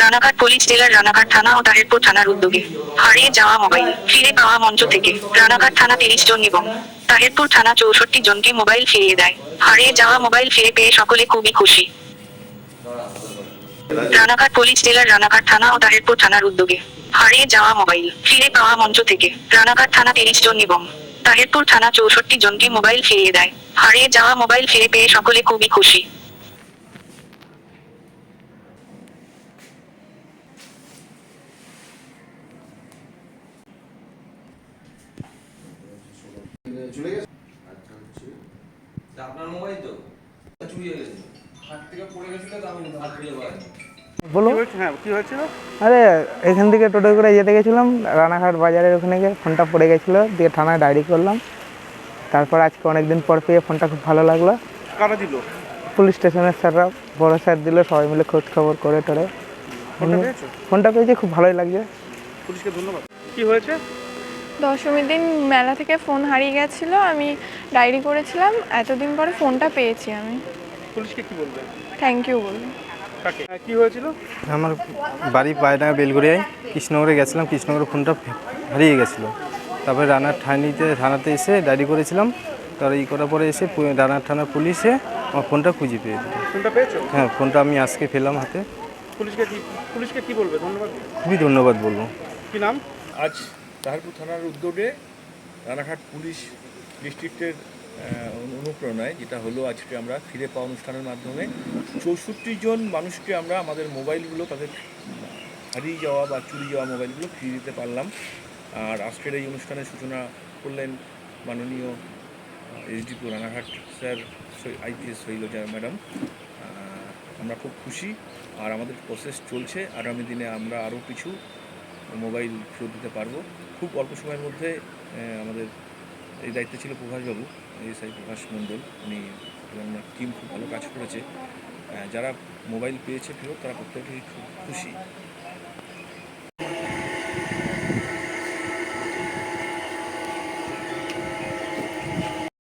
Ranaghat police জেলার রানাঘাট থানা ও তাহেরপুর থানার উদ্যোগে হারিয়ে যাওয়া মোবাইল ফিরে পাওয়া মঞ্চ থেকে রানাঘাট থানা 30 জন এবং তাহেরপুর থানা 64 জনকে মোবাইল ফিরিয়ে দেয়। হারিয়ে যাওয়া মোবাইল ফিরে পেয়ে সকলে খুবই খুশি। রানাঘাট পুলিশ জেলার রানাঘাট থানা ও তাহেরপুর থানার উদ্যোগে হারিয়ে যাওয়া মোবাইল ফিরে পাওয়া মঞ্চ থেকে রানাঘাট থানা 30 জন এবং তাহেরপুর থানা 64 জনকে মোবাইল ফিরিয়ে দেয়। হারিয়ে যাওয়া মোবাইল ফিরে পেয়ে সকলে খুবই খুশি। চলে গেছে। আচ্ছা হচ্ছে আপনার মোবাইল তো চুরি হয়ে গেছে, হাত থেকে পড়ে গেছিল তো আমি হাত দিয়ে বাড়ি বলো। হ্যাঁ, কি হয়েছিল? আরে এখান থেকে টোটো করে যেতে গেছিলাম, রানাঘাট বাজারের ওখানে গিয়ে ফোনটা পড়ে গেছিলো, দিয়ে থানায় ডায়েরি করলাম। তারপর আজকে অনেকদিন পর পেয়ে ফোনটা খুব ভালো লাগলো। কারা দিল? পুলিশ স্টেশনের স্যাররা, বড় স্যার দিল, সবাই মিলে খোঁজ খবর করে টরে ফোনটা পেয়েছো? ফোনটা পেয়েছি, খুব ভালোই লাগছে। পুলিশকে ধন্যবাদ। কি হয়েছে? দশমীর দিন মেলা থেকে ফোন হারিয়ে গেছিলো, আমি ডায়েরি করেছিলাম, এতদিন পরে ফোনটা পেয়েছি। আমি পুলিশকে কি বলবে? থ্যাংক ইউ বলি। কাকে? কি হয়েছিল? আমার বাড়ি পায়ডাঙ্গা বেলগড়িয়ায় কৃষ্ণনগরে গেছিলাম, কৃষ্ণনগরে ফোনটা হারিয়ে গেছিলো। তারপরে রানার থানাতে এসে ডায়েরি করেছিলাম। তার করার পরে এসে রানার থানার পুলিশে আমার ফোনটা খুঁজে পেয়ে দিল। ফোনটা পেয়েছো? হ্যাঁ, ফোনটা আমি আজকে পেলাম হাতে। পুলিশকে কি বলবে? ধন্যবাদ। খুবই ধন্যবাদ বলবো। কি নাম? আজ তাহেরপুর থানার উদ্যোগে রানাঘাট পুলিশ ডিস্ট্রিক্টের অনুপ্রেরণায় যেটা হলো, আজকে আমরা ফিরে পাওয়া অনুষ্ঠানের মাধ্যমে 64 জন মানুষকে আমরা আমাদের মোবাইলগুলো, তাদের হারিয়ে যাওয়া বা চুরি যাওয়া মোবাইলগুলো ফিরিয়ে দিতে পারলাম। আর আজকের এই অনুষ্ঠানের সূচনা করলেন মাননীয় SDP Ranaghat sir IPS Shailaja madam. আমরা খুব খুশি, আর আমাদের প্রসেস চলছে। আগামী দিনে আমরা আরও কিছু মোবাইল ফেরত দিতে পারবো খুব অল্প সময়ের মধ্যে। আমাদের এই দায়িত্বে ছিল প্রভাসবাবু, এসআই প্রভাস মণ্ডল, উনি এবং টিম খুব ভালো কাজ করেছে। যারা মোবাইল পেয়েছে ফেরত, তারা প্রত্যেকেই খুব খুশি।